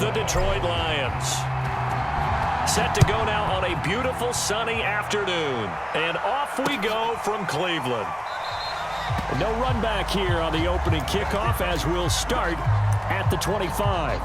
the Detroit Lions. Set to go now on a beautiful sunny afternoon. And off we go from Cleveland. No run back here on the opening kickoff as we'll start at the 25.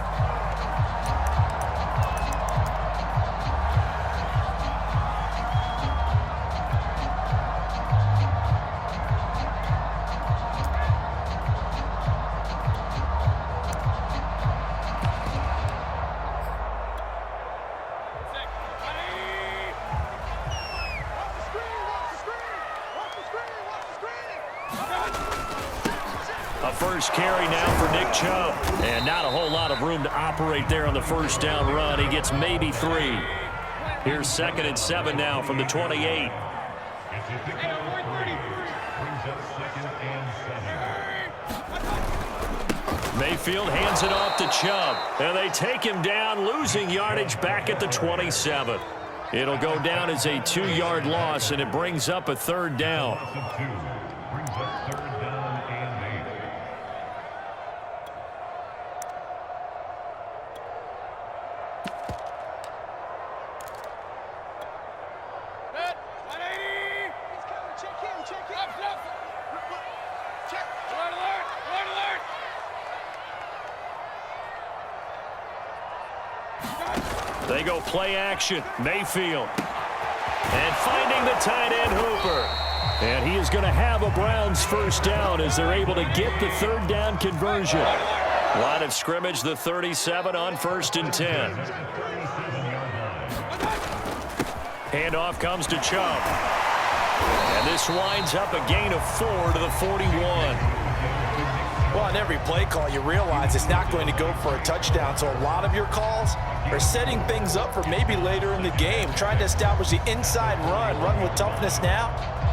A first carry now for Nick Chubb. And not a whole lot of room to operate there on the first down run. He gets maybe 3. Here's 2nd and 7 now from the 28. Mayfield hands it off to Chubb. And they take him down, losing yardage back at the 27. It'll go down as a 2-yard loss, and it brings up a 3rd down. They go play action. Mayfield. And finding the tight end Hooper. And he is going to have a Browns first down as they're able to get the 3rd down conversion. Line of scrimmage, the 37 on 1st and 10. Handoff comes to Chubb. And this winds up a gain of 4 to the 41. Well, on every play call, you realize it's not going to go for a touchdown. So a lot of your calls are setting things up for maybe later in the game, trying to establish the inside run with toughness now,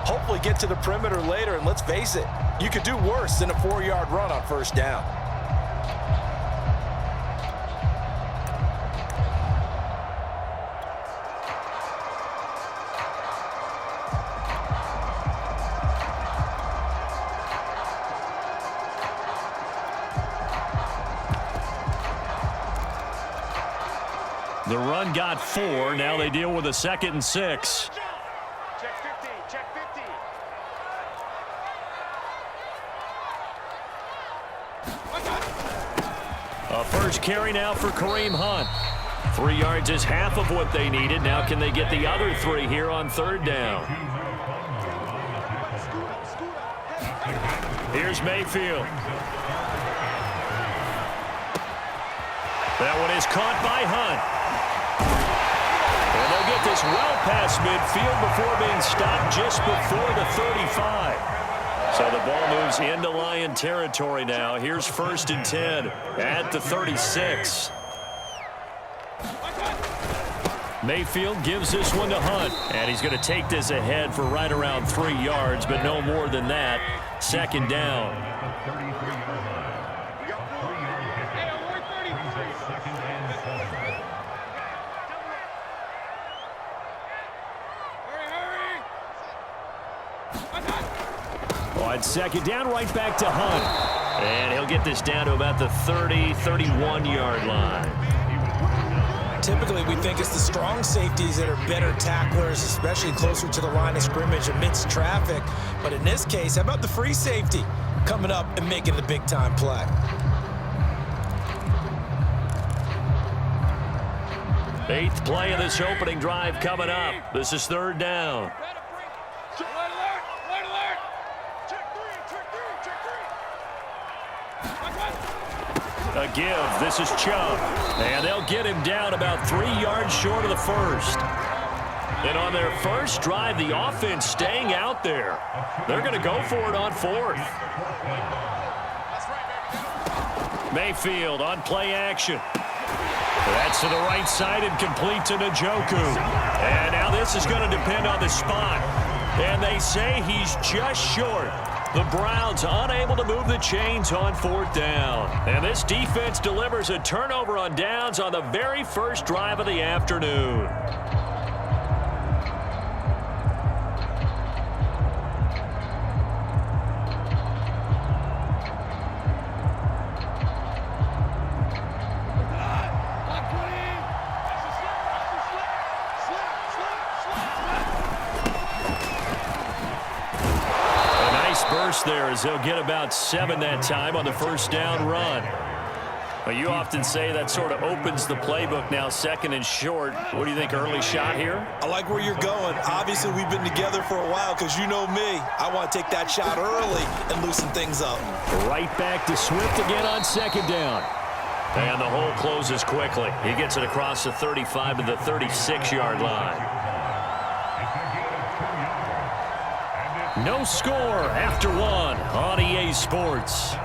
hopefully get to the perimeter later. And let's face it, you could do worse than a 4-yard run on first down. The run got 4. Now they deal with a 2nd and 6. Check 50. Check 50. A first carry now for Kareem Hunt. 3 yards is half of what they needed. Now can they get the other 3 here on 3rd down? Here's Mayfield. That one is caught by Hunt. And they'll get this well past midfield before being stopped just before the 35. So the ball moves into Lion territory now. Here's 1st and 10 at the 36. Mayfield gives this one to Hunt. And he's going to take this ahead for right around 3 yards, but no more than that. 2nd down. On 2nd down, right back to Hunt. And he'll get this down to about the 30, 31-yard line. Typically, we think it's the strong safeties that are better tacklers, especially closer to the line of scrimmage amidst traffic. But in this case, how about the free safety coming up and making the big-time play? Eighth play of this opening drive coming up. This is 3rd down. A give. This is Chubb. And they'll get him down about 3 yards short of the first. And on their first drive, the offense staying out there. They're going to go for it on 4th. Mayfield on play action. That's to the right side and complete to Njoku. And now this is going to depend on the spot. And they say he's just short. The Browns unable to move the chains on 4th down. And this defense delivers a turnover on downs on the very first drive of the afternoon. there as they'll get about 7 that time on the first down run. Well, you often say that sort of opens the playbook now, second and short. What do you think, early shot here? I like where you're going. Obviously, we've been together for a while because you know me. I want to take that shot early and loosen things up. Right back to Swift again on second down. And the hole closes quickly. He gets it across the 35 to the 36-yard line. No score after one on EA Sports.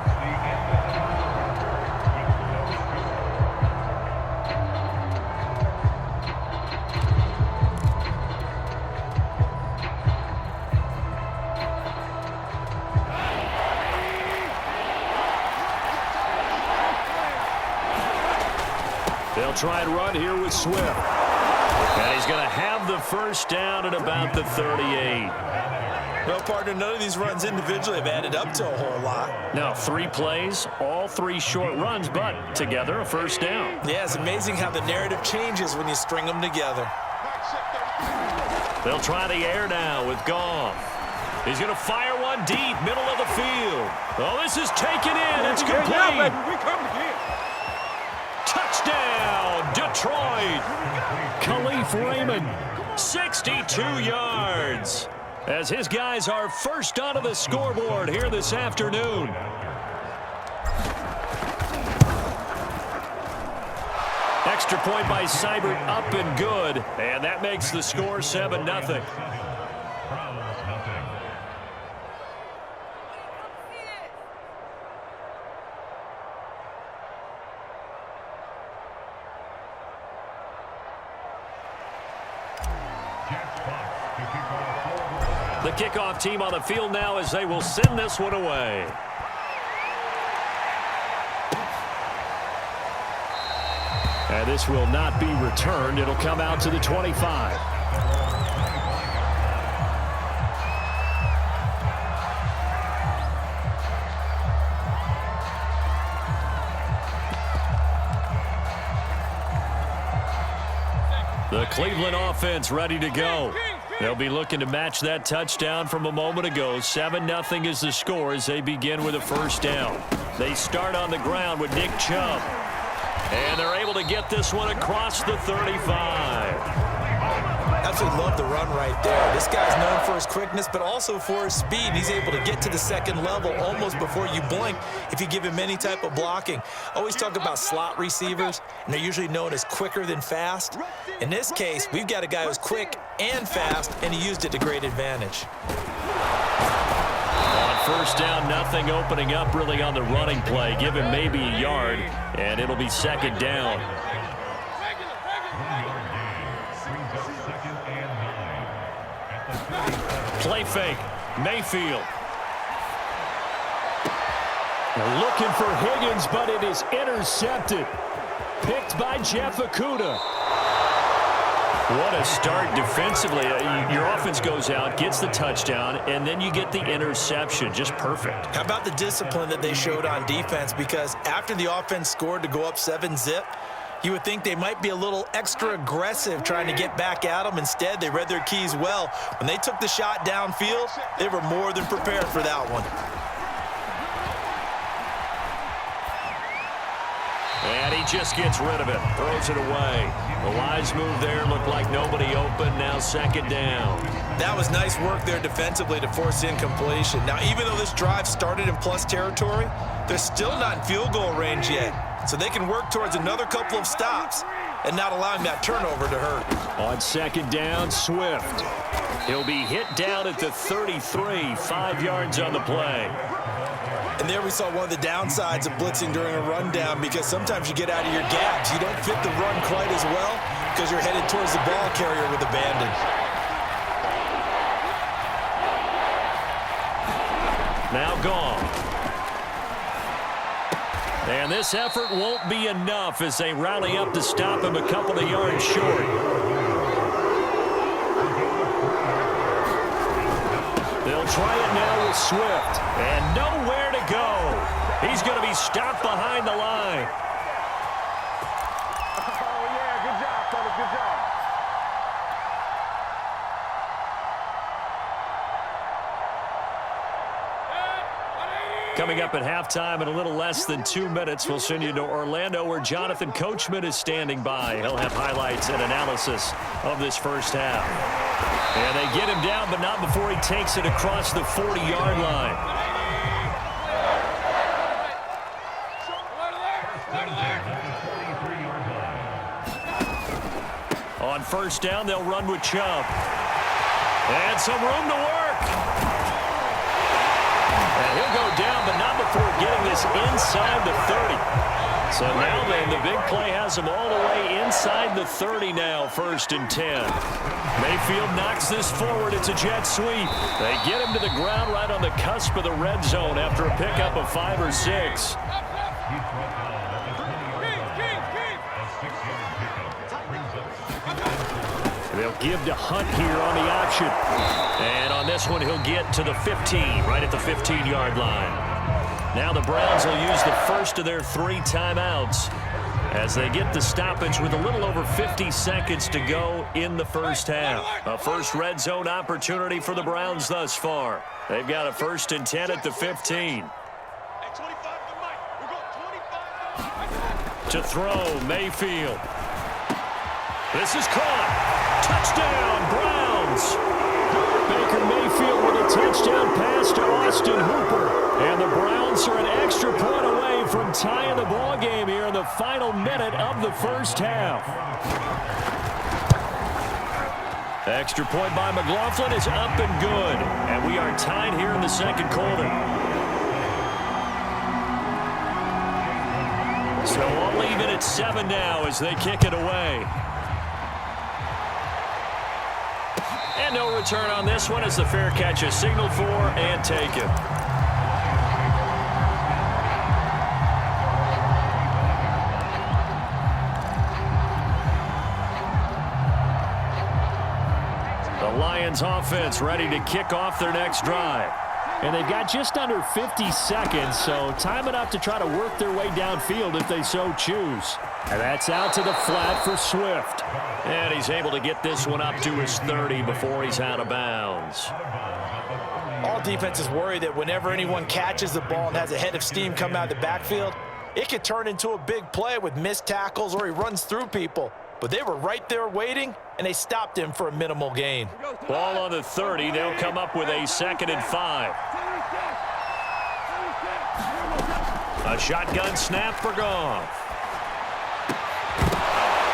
They'll try and run here with Swift. And he's going to have the first down at about the 38. Well, partner, none of these runs individually have added up to a whole lot. Now, 3 plays, all 3 short runs, but together a first down. Yeah, it's amazing how the narrative changes when you string them together. They'll try the air now with Goff. He's going to fire one deep, middle of the field. Oh, this is taken in. It's complete. Touchdown, Detroit. Khalif Raymond, 62 yards. As his guys are first onto the scoreboard here this afternoon. Extra point by Seibert, up and good. And that makes the score 7-0. The kickoff team on the field now as they will send this one away. And this will not be returned. It'll come out to the 25. The Cleveland offense ready to go. They'll be looking to match that touchdown from a moment ago. 7-0 is the score as they begin with a first down. They start on the ground with Nick Chubb. And they're able to get this one across the 35. Absolutely love the run right there. This guy's known for his quickness, but also for his speed. He's able to get to the second level almost before you blink if you give him any type of blocking. Always talk about slot receivers, and they're usually known as quicker than fast. In this case, we've got a guy who's quick and fast, and he used it to great advantage. On first down, nothing opening up really on the running play. Give him maybe a yard, and it'll be second down. Play fake. Mayfield. They're looking for Higgins, but it is intercepted. Picked by Jeff Okudah. What a start defensively. Your offense goes out, gets the touchdown, and then you get the interception. Just perfect. How about the discipline that they showed on defense? Because after the offense scored to go up 7-zip, you would think they might be a little extra aggressive trying to get back at them. Instead, they read their keys well. When they took the shot downfield, they were more than prepared for that one. And he just gets rid of it, throws it away. The wise move there, looked like nobody open, now second down. That was nice work there defensively to force incompletion. Now, even though this drive started in plus territory, they're still not in field goal range yet. So they can work towards another couple of stops and not allowing that turnover to hurt. On second down, Swift. He'll be hit down at the 33, 5 yards on the play. And there we saw one of the downsides of blitzing during a rundown, because sometimes you get out of your gaps. You don't fit the run quite as well because you're headed towards the ball carrier with abandon. Now gone. And this effort won't be enough as they rally up to stop him a couple of yards short. They'll try it now with Swift. And nowhere to go. He's going to be stopped behind the line. Oh, yeah, good job, fellas, good job. Coming up at halftime in a little less than 2 minutes, we'll send you to Orlando where Jonathan Coachman is standing by. He'll have highlights and analysis of this first half. And they get him down, but not before he takes it across the 40-yard line. On first down, they'll run with Chubb. And some room to work. And he'll go down, but not before getting this inside the 30. So now then, the big play has him all the way inside the 30 now, 1st and 10. Mayfield knocks this forward. It's a jet sweep. They get him to the ground right on the cusp of the red zone after a pickup of 5 or 6. They'll give to Hunt here on the option. And on this one, he'll get to the 15, right at the 15-yard line. Now the Browns will use the first of their 3 timeouts as they get the stoppage with a little over 50 seconds to go in the first half. A first red zone opportunity for the Browns thus far. They've got a 1st and 10 at the 15. To throw, Mayfield. This is caught. Touchdown, Browns. Baker Mayfield with a touchdown pass to Austin Hooper. And the Browns are an extra point away from tying the ball game here in the final minute of the first half. The extra point by McLaughlin is up and good. And we are tied here in the second quarter. So all even at 7 now as they kick it away. And no return on this one as the fair catch is signaled for and taken. The Lions offense ready to kick off their next drive. And they've got just under 50 seconds, so time enough to try to work their way downfield if they so choose. And that's out to the flat for Swift. And he's able to get this one up to his 30 before he's out of bounds. All defenses worry that whenever anyone catches the ball and has a head of steam come out of the backfield, it could turn into a big play with missed tackles or he runs through people. But they were right there waiting, and they stopped him for a minimal gain. Ball on the 30. They'll come up with a 2nd and 5. A shotgun snap for Goff.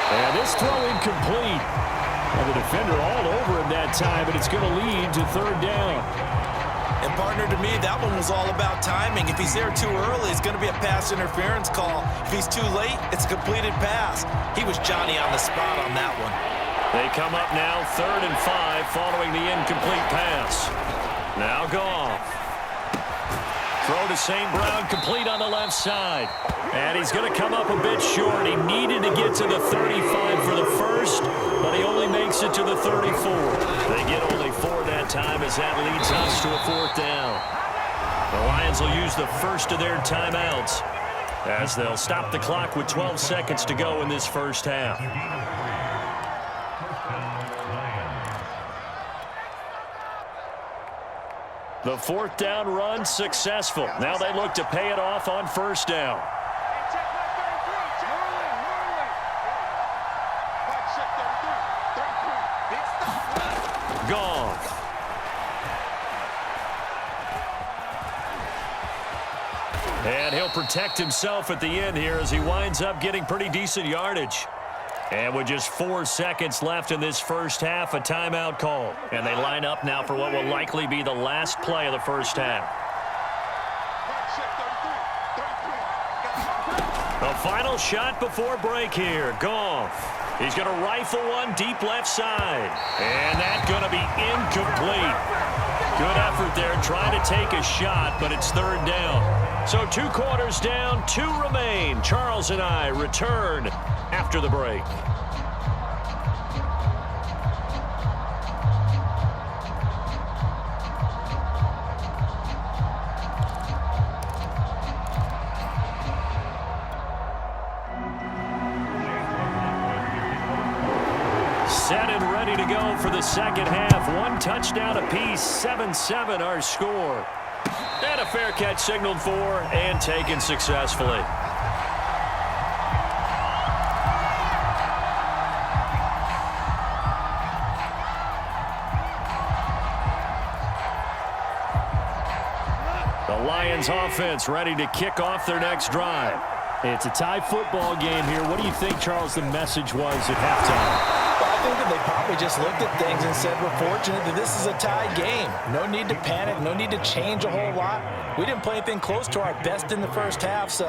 And this throw incomplete. And the defender all over him that time, but it's going to lead to 3rd down. And partner, to me, that one was all about timing. If he's there too early, it's going to be a pass interference call. If he's too late, it's a completed pass. He was Johnny on the spot on that one. They come up now 3rd and 5 following the incomplete pass. Now Goff. Throw to St. Brown, complete on the left side. And he's going to come up a bit short. He needed to get to the 35 for the first, but he only makes it to the 34. They get only 4 that time as that leads us to a 4th down. The Lions will use the first of their timeouts as they'll stop the clock with 12 seconds to go in this first half. The 4th down run successful. Now they look to pay it off on 1st down. Goff. And he'll protect himself at the end here as he winds up getting pretty decent yardage. And with just 4 seconds left in this first half, a timeout call. And they line up now for what will likely be the last play of the first half. The final shot before break here. Goff. He's going to rifle one deep left side. And that's going to be incomplete. Good effort there trying to take a shot, but it's 3rd down. So 2 quarters down, 2 remain. Charles and I return after the break. Set and ready to go for the second half. 1 touchdown apiece, 7-7 our score. And a fair catch signaled for and taken successfully. The Lions offense ready to kick off their next drive. It's a tie football game here. What do you think, Charles, the message was at halftime? Well, I think that they probably just looked at things and said, we're fortunate that this is a tie game. No need to panic. No need to change a whole lot. We didn't play anything close to our best in the first half, so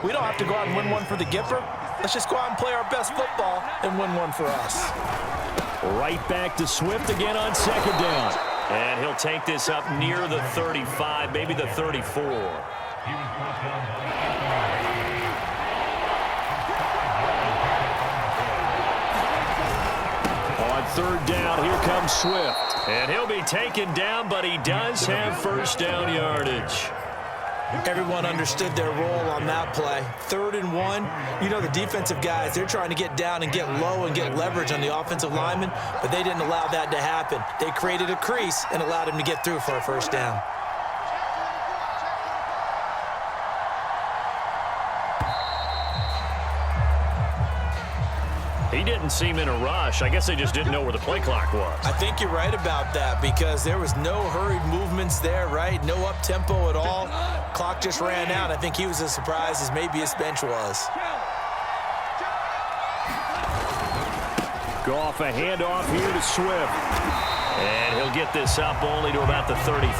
we don't have to go out and win one for the Gipper. Let's just go out and play our best football and win one for us. Right back to Swift again on second down. And he'll take this up near the 35, maybe the 34. On third down, here comes Swift. And he'll be taken down, but he does have first down yardage. Everyone understood their role on that play. 3rd and 1. You know, the defensive guys, they're trying to get down and get low and get leverage on the offensive linemen, but they didn't allow that to happen. They created a crease and allowed him to get through for a first down. He didn't seem in a rush. I guess they just didn't know where the play clock was. I think you're right about that because there was no hurried movements there, right? No up-tempo at all. Clock just ran out. I think he was as surprised as maybe his bench was. Goff a handoff here to Swift. And he'll get this up only to about the 33.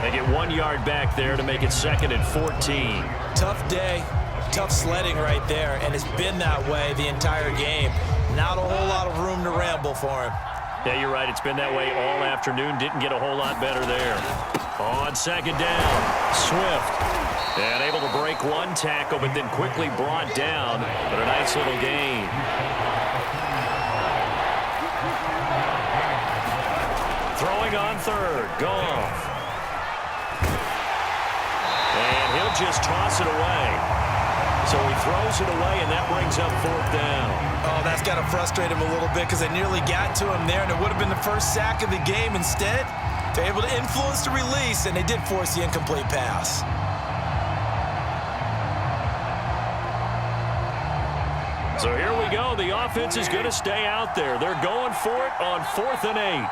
They get 1 yard back there to make it 2nd and 14. Tough day. Tough sledding right there, and it's been that way the entire game. Not a whole lot of room to ramble for him. Yeah, you're right. It's been that way all afternoon. Didn't get a whole lot better there. On second down, Swift. And able to break one tackle, but then quickly brought down. But a nice little gain. Throwing on third, Goff. And he'll just toss it away. So he throws it away, and that brings up 4th down. Oh, that's got to frustrate him a little bit because they nearly got to him there, and it would have been the first sack of the game. Instead, they're able to influence the release, and they did force the incomplete pass. So here we go. The offense is going to stay out there. They're going for it on 4th and 8.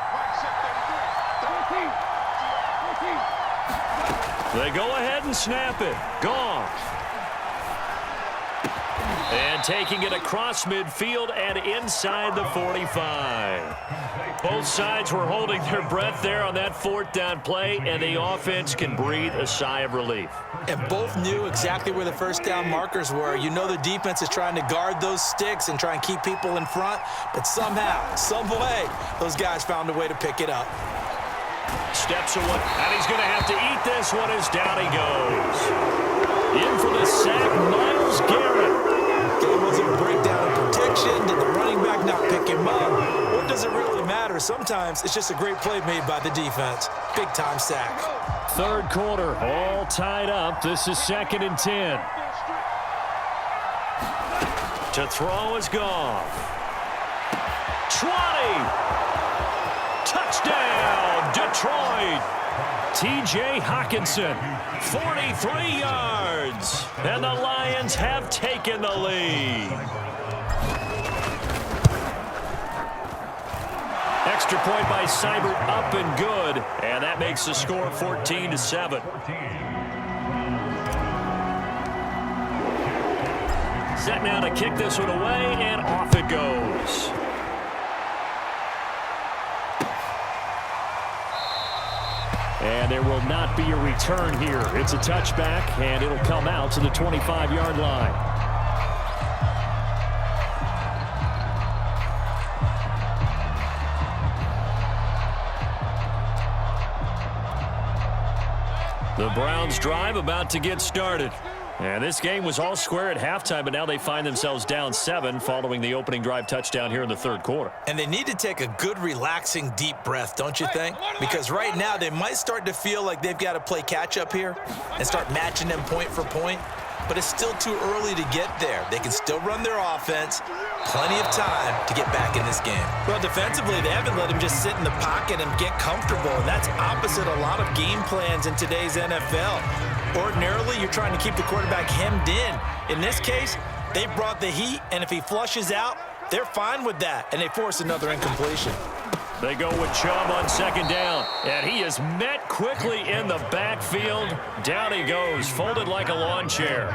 They go ahead and snap it. Goff. And taking it across midfield and inside the 45. Both sides were holding their breath there on that 4th down play, and the offense can breathe a sigh of relief. And both knew exactly where the first down markers were. You know the defense is trying to guard those sticks and try and keep people in front, but somehow, some way, those guys found a way to pick it up. Steps away, and he's going to have to eat this one as down he goes. In for the sack, Myles Garrett. It was a breakdown of protection. Did the running back not pick him up? What does it really matter? Sometimes it's just a great play made by the defense. Big-time sack. 3rd quarter, all tied up. This is 2nd and 10. To throw is Goff. 20. Touchdown, Detroit. T.J. Hockenson, 43 yards. And the Lions have taken the lead. Extra point by Seibert, up and good. And that makes the score 14-7. Set now to kick this one away, and off it goes. And there will not be a return here. It's a touchback, and it'll come out to the 25-yard line. The Browns drive about to get started. And this game was all square at halftime, but now they find themselves down 7 following the opening drive touchdown here in the 3rd quarter. And they need to take a good, relaxing, deep breath, don't you think? Because right now they might start to feel like they've got to play catch-up here and start matching them point for point. but it's still too early to get there. They can still run their offense. Plenty of time to get back in this game. Well, defensively, they haven't let him just sit in the pocket and get comfortable, and that's opposite a lot of game plans in today's NFL. Ordinarily, you're trying to keep the quarterback hemmed in. In this case, they brought the heat, and if he flushes out, they're fine with that, and they force another incompletion. They go with Chubb on second down, and he is met quickly in the backfield. Down he goes, folded like a lawn chair.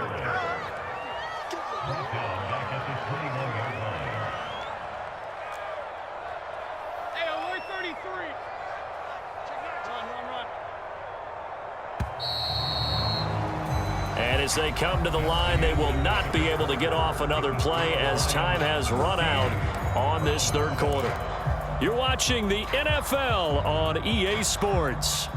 And as they come to the line, they will not be able to get off another play as time has run out on this third quarter. You're watching the NFL on EA Sports.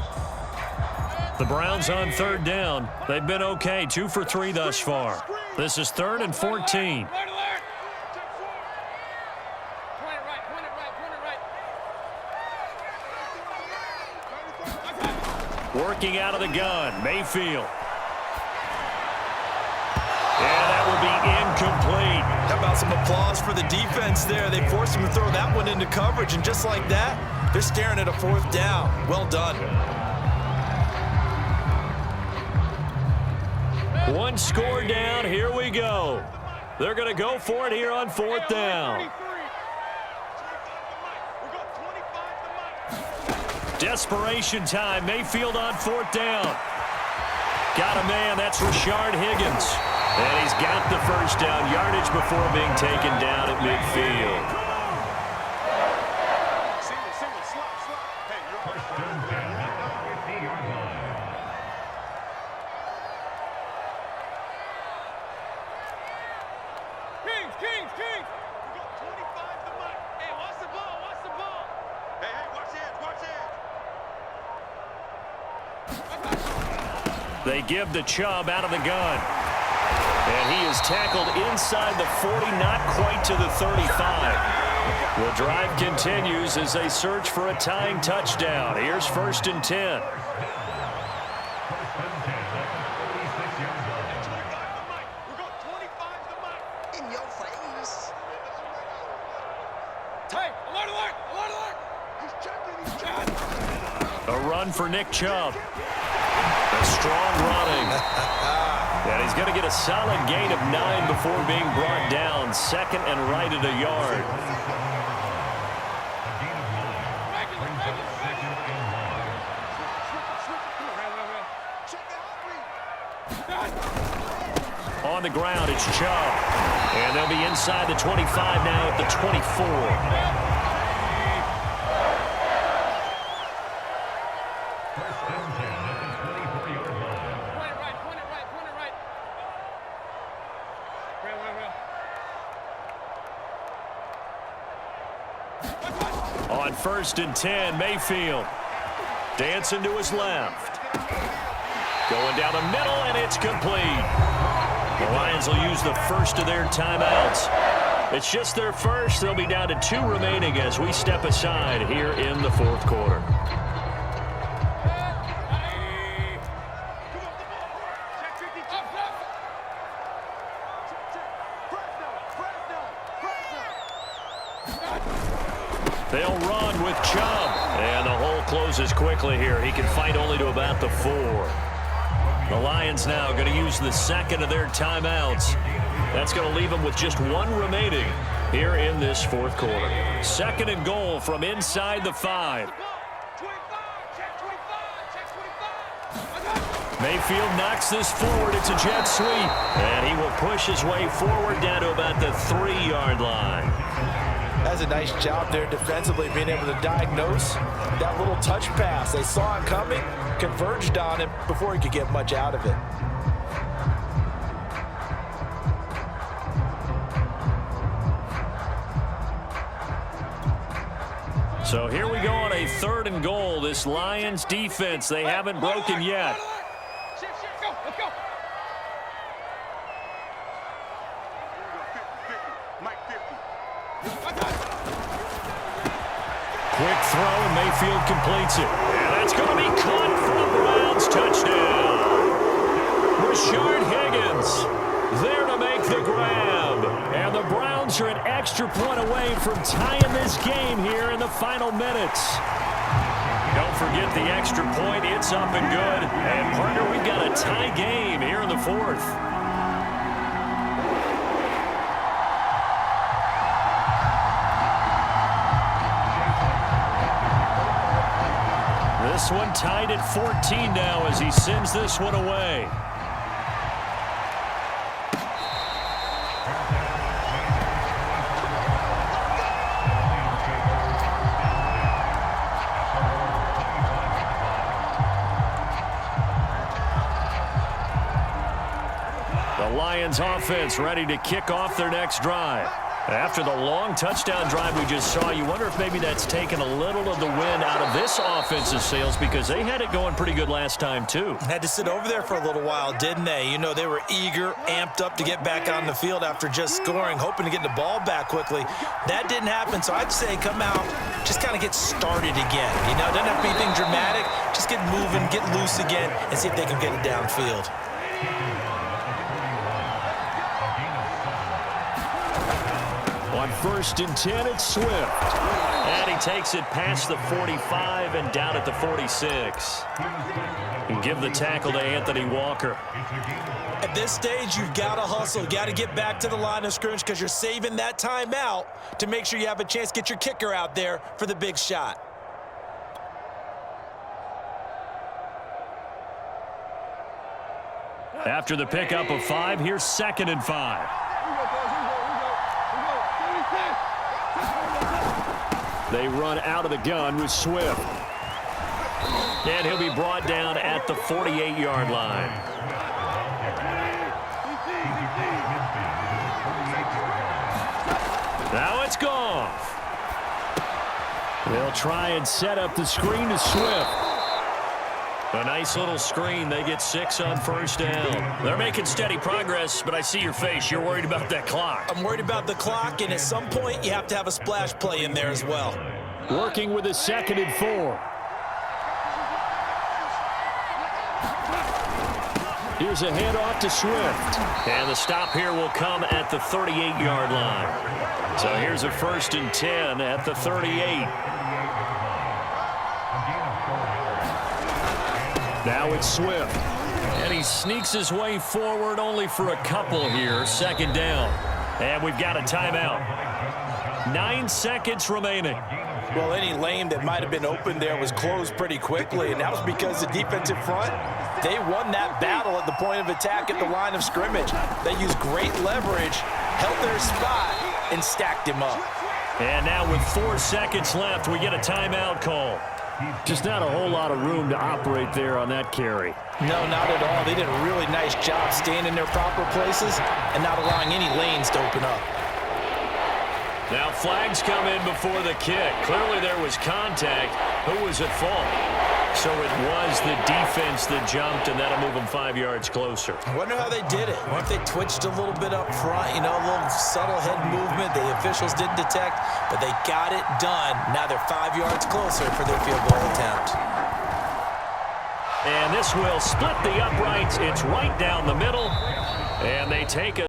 The Browns on third down. They've been okay, 2 for 3 thus far. This is 3rd and 14. Working out of the gun, Mayfield. And that will be incomplete. How about some applause for the defense there? They forced him to throw that one into coverage, and just like that, they're staring at a 4th down. Well done. One score down. Here we go. They're going to go for it here on 4th down. Desperation time. Mayfield on 4th down. Got a man. That's Rashard Higgins. And he's got the first down yardage before being taken down at midfield. Kings. We got 25 to Mike. Hey, watch the ball. Hey, watch it. They give the Chubb out of the gun. And he is tackled inside the 40, not quite to the 35. The drive continues as they search for a tying touchdown. Here's 1st and 10. A run for Nick Chubb. A strong running. And he's going to get a solid gain of 9 before being brought down. 2nd and right at a yard. On the ground, it's Chubb. And they'll be inside the 25 now at the 24. On 1st and 10, Mayfield dancing to his left. Going down the middle, and it's complete. The Lions will use the first of their timeouts. It's just their first. They'll be down to 2 remaining as we step aside here in the 4th quarter. They'll run with Chubb. And the hole closes quickly here. He can fight only to about the 4. The Lions now going to use the 2nd of their timeouts. That's going to leave them with just 1 remaining here in this 4th quarter. 2nd and goal from inside the 5. Mayfield knocks this forward. It's a jet sweep. And he will push his way forward down to about the 3-yard line. That's a nice job there defensively, being able to diagnose that little touch pass. They saw it coming, converged on him before he could get much out of it. So here we go on a 3rd and goal. This Lions defense, they haven't broken yet. Let's go. Quick throw, and Mayfield completes it. And that's going to be caught for a Browns touchdown. Rashard Higgins there to make the grab. And the Browns are an extra point away from tying this game here in the final minutes. Don't forget the extra point. It's up and good. And, partner, we've got a tie game here in the fourth. This one tied at 14 now as he sends this one away. The Lions offense ready to kick off their next drive. After the long touchdown drive we just saw, you wonder if maybe that's taken a little of the wind out of this offense's sails because they had it going pretty good last time too. Had to sit over there for a little while, didn't they? You know, they were eager, amped up to get back on the field after just scoring, hoping to get the ball back quickly. That didn't happen, so I'd say come out, just kind of get started again. You know, it doesn't have to be anything dramatic. Just get moving, get loose again, and see if they can get it downfield. On 1st and 10, it's Swift. And he takes it past the 45 and down at the 46. And give the tackle to Anthony Walker. At this stage, you've got to hustle. You've got to get back to the line of scrimmage because you're saving that timeout to make sure you have a chance to get your kicker out there for the big shot. After the pickup of 5, here's 2nd and 5. They run out of the gun with Swift. And he'll be brought down at the 48-yard line. Now it's Goff. They'll try and set up the screen to Swift. A nice little screen. They get 6 on 1st down. They're making steady progress, but I see your face. You're worried about that clock. I'm worried about the clock, and at some point, you have to have a splash play in there as well. Working with a 2nd and 4. Here's a handoff to Swift. And the stop here will come at the 38-yard line. So here's a 1st and 10 at the 38. Now it's Swift. And he sneaks his way forward only for a couple here. 2nd down. And we've got a timeout. 9 seconds remaining. Well, any lane that might have been open there was closed pretty quickly, and that was because the defensive front, they won that battle at the point of attack at the line of scrimmage. They used great leverage, held their spot, and stacked him up. And now with 4 seconds left, we get a timeout call. Just not a whole lot of room to operate there on that carry. No, not at all. They did a really nice job staying in their proper places and not allowing any lanes to open up. Now flags come in before the kick. Clearly there was contact. Who was at fault? So it was the defense that jumped, and that'll move them 5 yards closer. I wonder how they did it. I wonder if they twitched a little bit up front, you know, a little subtle head movement. The officials didn't detect, but they got it done. Now they're 5 yards closer for their field goal attempt. And this will split the uprights. It's right down the middle, and they take a